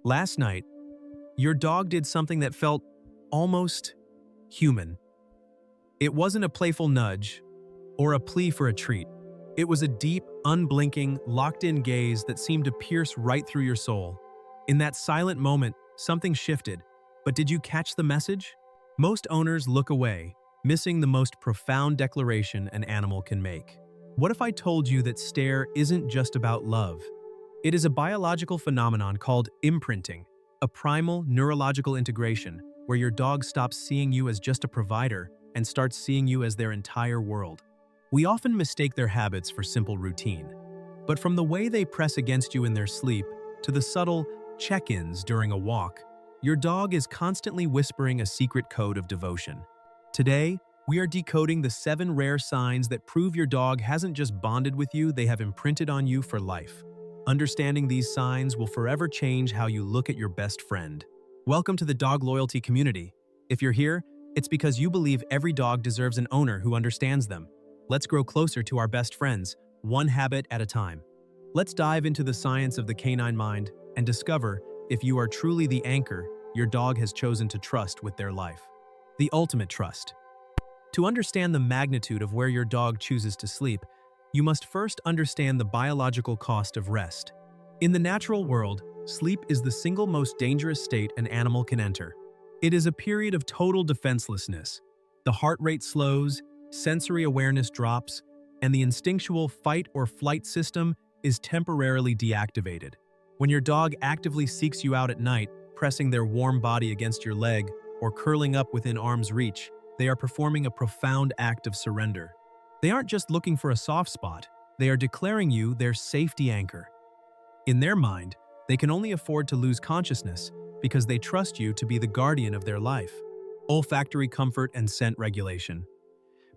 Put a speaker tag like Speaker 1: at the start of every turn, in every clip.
Speaker 1: Last night, your dog did something that felt almost human. It wasn't a playful nudge or a plea for a treat. It was a deep, unblinking, locked-in gaze that seemed to pierce right through your soul. In that silent moment, something shifted. But did you catch the message? Most owners look away, missing the most profound declaration an animal can make. What if I told you that stare isn't just about love? It is a biological phenomenon called imprinting, a primal neurological integration where your dog stops seeing you as just a provider and starts seeing you as their entire world. We often mistake their habits for simple routine, but from the way they press against you in their sleep to the subtle check-ins during a walk, your dog is constantly whispering a secret code of devotion. Today, we are decoding the 7 rare signs that prove your dog hasn't just bonded with you, they have imprinted on you for life. Understanding these signs will forever change how you look at your best friend. Welcome to the dog loyalty community. If you're here, it's because you believe every dog deserves an owner who understands them. Let's grow closer to our best friends, one habit at a time. Let's dive into the science of the canine mind and discover if you are truly the anchor your dog has chosen to trust with their life. The ultimate trust. To understand the magnitude of where your dog chooses to sleep, you must first understand the biological cost of rest. In the natural world, sleep is the single most dangerous state an animal can enter. It is a period of total defenselessness. The heart rate slows, sensory awareness drops, and the instinctual fight or flight system is temporarily deactivated. When your dog actively seeks you out at night, pressing their warm body against your leg or curling up within arm's reach, they are performing a profound act of surrender. They aren't just looking for a soft spot, they are declaring you their safety anchor. In their mind, they can only afford to lose consciousness because they trust you to be the guardian of their life. Olfactory comfort and scent regulation.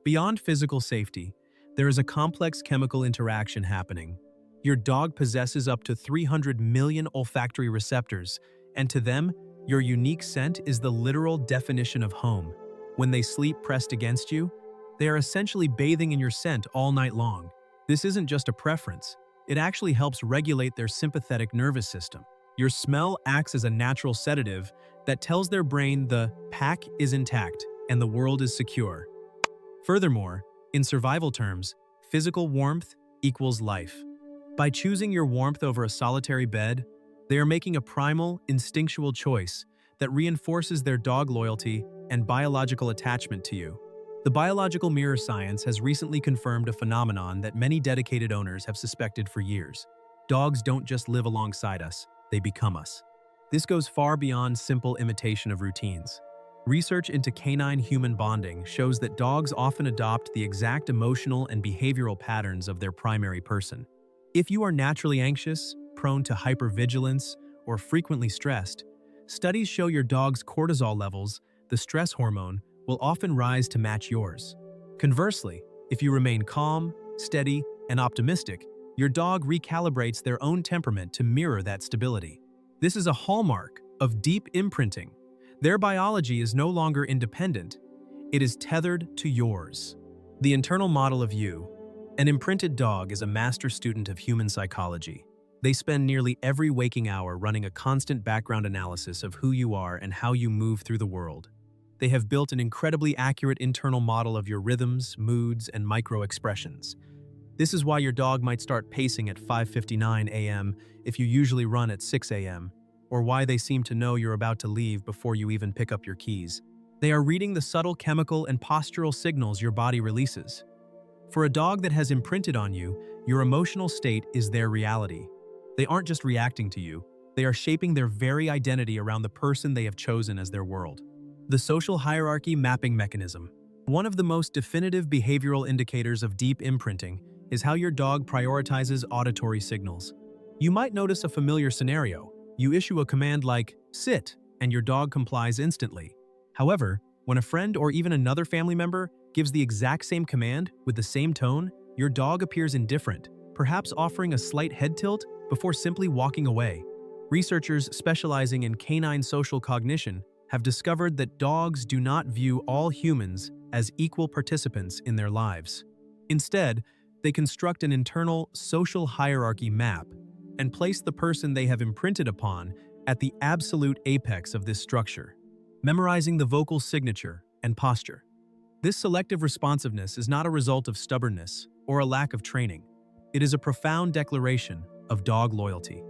Speaker 1: Beyond physical safety, there is a complex chemical interaction happening. Your dog possesses up to 300 million olfactory receptors, and to them, your unique scent is the literal definition of home. When they sleep pressed against you, they are essentially bathing in your scent all night long. This isn't just a preference. It actually helps regulate their sympathetic nervous system. Your smell acts as a natural sedative that tells their brain the pack is intact and the world is secure. Furthermore, in survival terms, physical warmth equals life. By choosing your warmth over a solitary bed, they are making a primal, instinctual choice that reinforces their dog loyalty and biological attachment to you. The biological mirror science has recently confirmed a phenomenon that many dedicated owners have suspected for years. Dogs don't just live alongside us, they become us. This goes far beyond simple imitation of routines. Research into canine-human bonding shows that dogs often adopt the exact emotional and behavioral patterns of their primary person. If you are naturally anxious, prone to hypervigilance, or frequently stressed, studies show your dog's cortisol levels, the stress hormone, will often rise to match yours. Conversely, if you remain calm, steady, and optimistic, your dog recalibrates their own temperament to mirror that stability. This is a hallmark of deep imprinting. Their biology is no longer independent, it is tethered to yours. The internal model of you. An imprinted dog is a master student of human psychology. They spend nearly every waking hour running a constant background analysis of who you are and how you move through the world. They have built an incredibly accurate internal model of your rhythms, moods, and micro-expressions. This is why your dog might start pacing at 5:59 a.m. if you usually run at 6 a.m., or why they seem to know you're about to leave before you even pick up your keys. They are reading the subtle chemical and postural signals your body releases. For a dog that has imprinted on you, your emotional state is their reality. They aren't just reacting to you, they are shaping their very identity around the person they have chosen as their world. The social hierarchy mapping mechanism. One of the most definitive behavioral indicators of deep imprinting is how your dog prioritizes auditory signals. You might notice a familiar scenario. You issue a command like, "sit," and your dog complies instantly. However, when a friend or even another family member gives the exact same command with the same tone, your dog appears indifferent, perhaps offering a slight head tilt before simply walking away. Researchers specializing in canine social cognition have discovered that dogs do not view all humans as equal participants in their lives. Instead, they construct an internal social hierarchy map and place the person they have imprinted upon at the absolute apex of this structure, memorizing the vocal signature and posture. This selective responsiveness is not a result of stubbornness or a lack of training. It is a profound declaration of dog loyalty.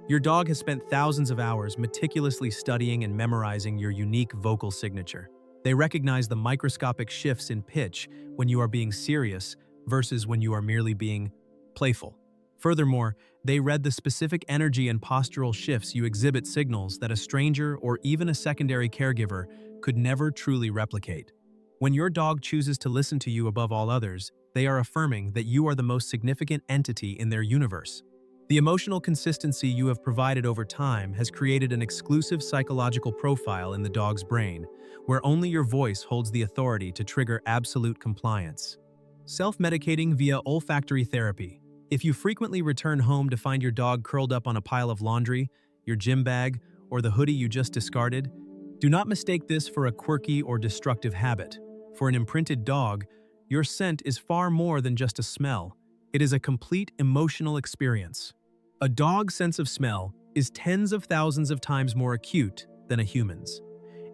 Speaker 1: Your dog has spent thousands of hours meticulously studying and memorizing your unique vocal signature. They recognize the microscopic shifts in pitch when you are being serious versus when you are merely being playful. Furthermore, they read the specific energy and postural shifts you exhibit, signals that a stranger or even a secondary caregiver could never truly replicate. When your dog chooses to listen to you above all others, they are affirming that you are the most significant entity in their universe. The emotional consistency you have provided over time has created an exclusive psychological profile in the dog's brain, where only your voice holds the authority to trigger absolute compliance. Self-medicating via olfactory therapy. If you frequently return home to find your dog curled up on a pile of laundry, your gym bag, or the hoodie you just discarded, do not mistake this for a quirky or destructive habit. For an imprinted dog, your scent is far more than just a smell. It is a complete emotional experience. A dog's sense of smell is tens of thousands of times more acute than a human's.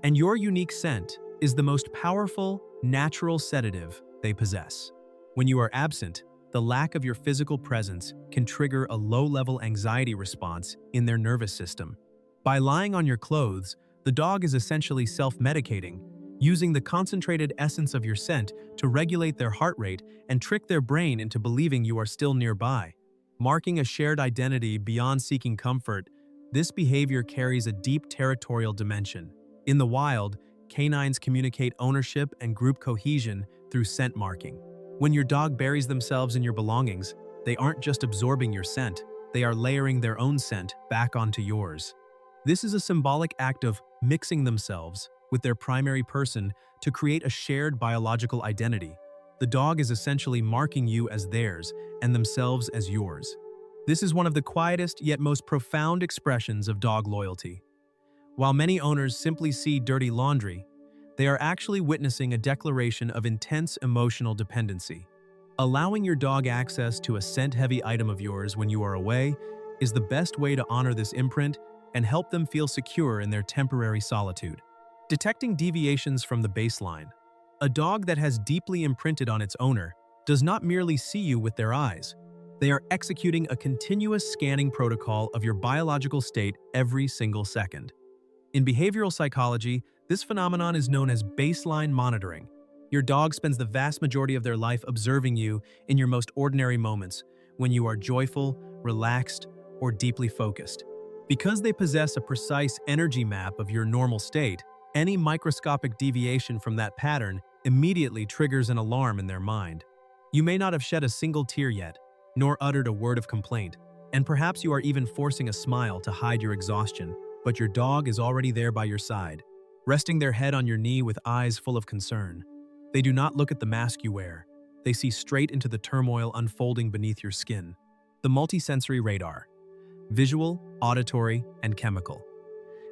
Speaker 1: And your unique scent is the most powerful, natural sedative they possess. When you are absent, the lack of your physical presence can trigger a low-level anxiety response in their nervous system. By lying on your clothes, the dog is essentially self-medicating, using the concentrated essence of your scent to regulate their heart rate and trick their brain into believing you are still nearby. Marking a shared identity beyond seeking comfort, this behavior carries a deep territorial dimension. In the wild, canines communicate ownership and group cohesion through scent marking. When your dog buries themselves in your belongings, they aren't just absorbing your scent, they are layering their own scent back onto yours. This is a symbolic act of mixing themselves with their primary person to create a shared biological identity. The dog is essentially marking you as theirs and themselves as yours. This is one of the quietest yet most profound expressions of dog loyalty. While many owners simply see dirty laundry, they are actually witnessing a declaration of intense emotional dependency. Allowing your dog access to a scent-heavy item of yours when you are away is the best way to honor this imprint and help them feel secure in their temporary solitude. Detecting deviations from the baseline. A dog that has deeply imprinted on its owner does not merely see you with their eyes. They are executing a continuous scanning protocol of your biological state every single second. In behavioral psychology, this phenomenon is known as baseline monitoring. Your dog spends the vast majority of their life observing you in your most ordinary moments, when you are joyful, relaxed, or deeply focused. Because they possess a precise energy map of your normal state, any microscopic deviation from that pattern immediately triggers an alarm in their mind. You may not have shed a single tear yet, nor uttered a word of complaint, and perhaps you are even forcing a smile to hide your exhaustion, but your dog is already there by your side, resting their head on your knee with eyes full of concern. They do not look at the mask you wear. They see straight into the turmoil unfolding beneath your skin. The multisensory radar: visual, auditory, and chemical.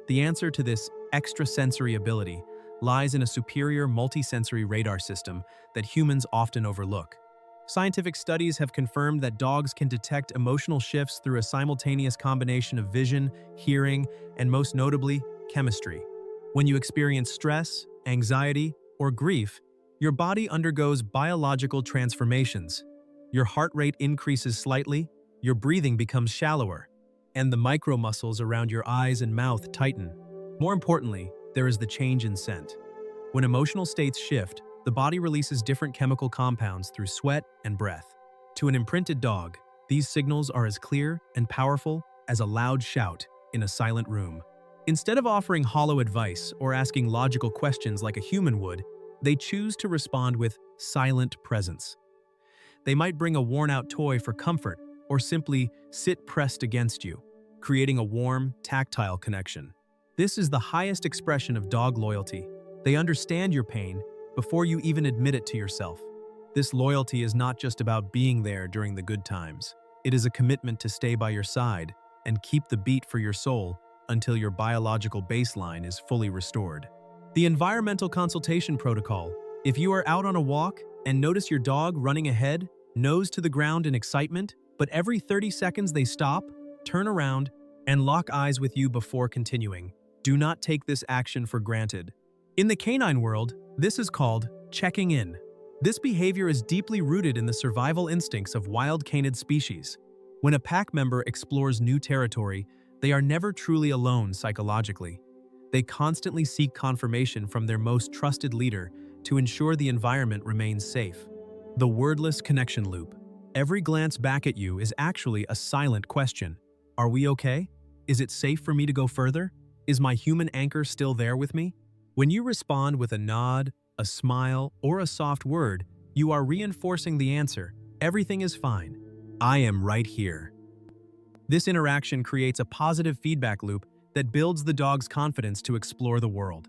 Speaker 1: The answer to this extrasensory ability lies in a superior multisensory radar system that humans often overlook. Scientific studies have confirmed that dogs can detect emotional shifts through a simultaneous combination of vision, hearing, and most notably, chemistry. When you experience stress, anxiety, or grief, your body undergoes biological transformations. Your heart rate increases slightly, your breathing becomes shallower, and the micromuscles around your eyes and mouth tighten. More importantly, there is the change in scent. When emotional states shift, the body releases different chemical compounds through sweat and breath. To an imprinted dog, these signals are as clear and powerful as a loud shout in a silent room. Instead of offering hollow advice or asking logical questions like a human would, they choose to respond with silent presence. They might bring a worn-out toy for comfort or simply sit pressed against you, creating a warm, tactile connection. This is the highest expression of dog loyalty. They understand your pain before you even admit it to yourself. This loyalty is not just about being there during the good times. It is a commitment to stay by your side and keep the beat for your soul until your biological baseline is fully restored. The environmental consultation protocol. If you are out on a walk and notice your dog running ahead, nose to the ground in excitement, but every 30 seconds they stop, turn around, and lock eyes with you before continuing. Do not take this action for granted. In the canine world, this is called checking in. This behavior is deeply rooted in the survival instincts of wild canid species. When a pack member explores new territory, they are never truly alone psychologically. They constantly seek confirmation from their most trusted leader to ensure the environment remains safe. The wordless connection loop. Every glance back at you is actually a silent question. Are we okay? Is it safe for me to go further? Is my human anchor still there with me? When you respond with a nod, a smile, or a soft word, you are reinforcing the answer. Everything is fine. I am right here. This interaction creates a positive feedback loop that builds the dog's confidence to explore the world.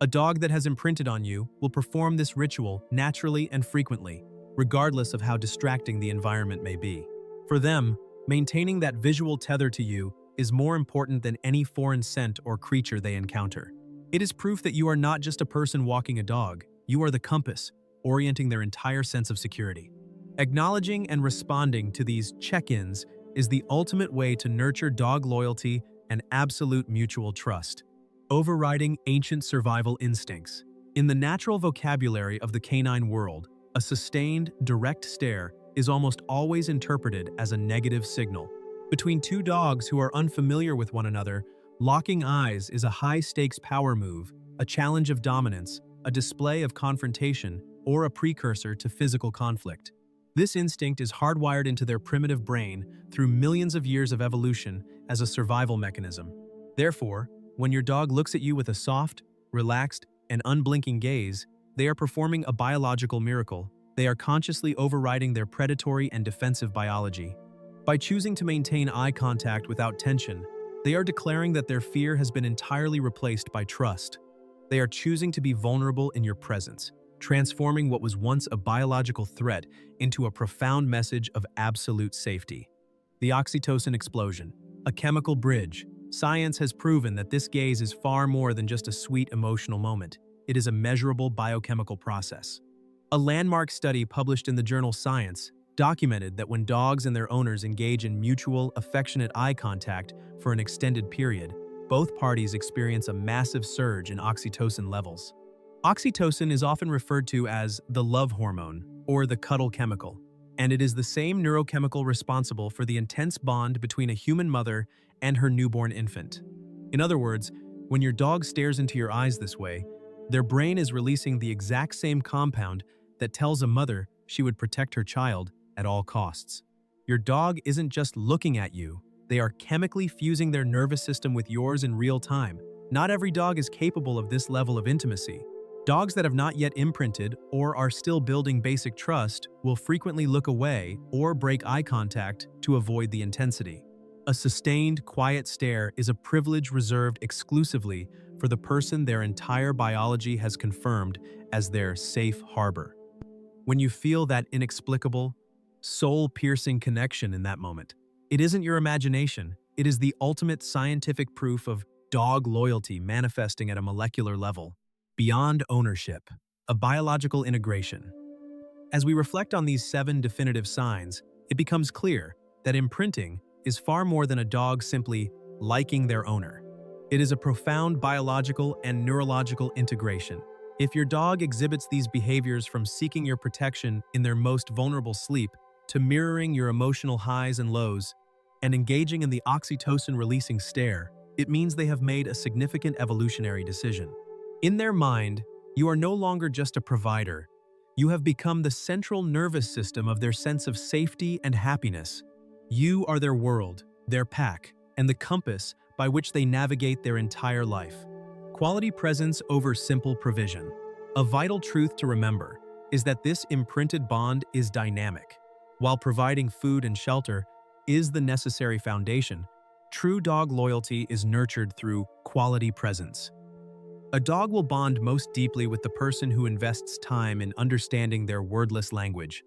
Speaker 1: A dog that has imprinted on you will perform this ritual naturally and frequently, regardless of how distracting the environment may be. For them, maintaining that visual tether to you is more important than any foreign scent or creature they encounter. It is proof that you are not just a person walking a dog, you are the compass, orienting their entire sense of security. Acknowledging and responding to these check-ins is the ultimate way to nurture dog loyalty and absolute mutual trust. Overriding ancient survival instincts. In the natural vocabulary of the canine world, a sustained, direct stare is almost always interpreted as a negative signal. Between two dogs who are unfamiliar with one another, locking eyes is a high-stakes power move, a challenge of dominance, a display of confrontation, or a precursor to physical conflict. This instinct is hardwired into their primitive brain through millions of years of evolution as a survival mechanism. Therefore, when your dog looks at you with a soft, relaxed, and unblinking gaze, they are performing a biological miracle. They are consciously overriding their predatory and defensive biology. By choosing to maintain eye contact without tension, they are declaring that their fear has been entirely replaced by trust. They are choosing to be vulnerable in your presence, transforming what was once a biological threat into a profound message of absolute safety. The oxytocin explosion, a chemical bridge. Science has proven that this gaze is far more than just a sweet emotional moment. It is a measurable biochemical process. A landmark study published in the journal Science documented that when dogs and their owners engage in mutual, affectionate eye contact for an extended period, both parties experience a massive surge in oxytocin levels. Oxytocin is often referred to as the love hormone or the cuddle chemical, and it is the same neurochemical responsible for the intense bond between a human mother and her newborn infant. In other words, when your dog stares into your eyes this way, their brain is releasing the exact same compound that tells a mother she would protect her child at all costs. Your dog isn't just looking at you, they are chemically fusing their nervous system with yours in real time. Not every dog is capable of this level of intimacy. Dogs that have not yet imprinted or are still building basic trust will frequently look away or break eye contact to avoid the intensity. A sustained, quiet stare is a privilege reserved exclusively for the person their entire biology has confirmed as their safe harbor. When you feel that inexplicable, soul-piercing connection in that moment, it isn't your imagination, it is the ultimate scientific proof of dog loyalty manifesting at a molecular level. Beyond ownership, a biological integration. As we reflect on these 7 definitive signs, it becomes clear that imprinting is far more than a dog simply liking their owner. It is a profound biological and neurological integration. If your dog exhibits these behaviors from seeking your protection in their most vulnerable sleep to mirroring your emotional highs and lows and engaging in the oxytocin-releasing stare, it means they have made a significant evolutionary decision. In their mind, you are no longer just a provider. You have become the central nervous system of their sense of safety and happiness. You are their world, their pack, and the compass by which they navigate their entire life. Quality presence over simple provision. A vital truth to remember is that this imprinted bond is dynamic. While providing food and shelter is the necessary foundation, true dog loyalty is nurtured through quality presence. A dog will bond most deeply with the person who invests time in understanding their wordless language,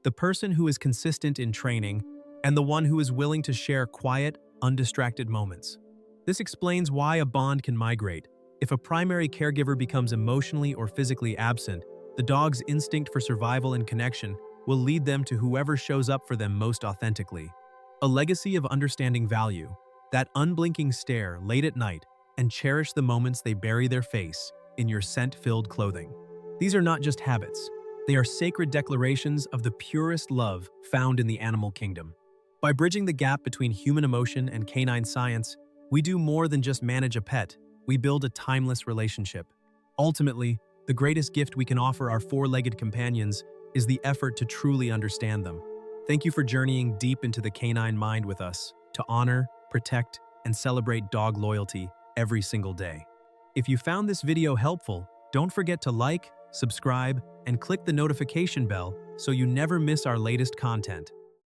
Speaker 1: the person who is consistent in training, and the one who is willing to share quiet, undistracted moments. This explains why a bond can migrate. If a primary caregiver becomes emotionally or physically absent, the dog's instinct for survival and connection will lead them to whoever shows up for them most authentically. A legacy of understanding value. That unblinking stare late at night, and cherish the moments they bury their face in your scent-filled clothing. These are not just habits. They are sacred declarations of the purest love found in the animal kingdom. By bridging the gap between human emotion and canine science, we do more than just manage a pet. We build a timeless relationship. Ultimately, the greatest gift we can offer our four-legged companions is the effort to truly understand them. Thank you for journeying deep into the canine mind with us, to honor, protect, and celebrate dog loyalty every single day. If you found this video helpful, don't forget to like, subscribe, and click the notification bell so you never miss our latest content.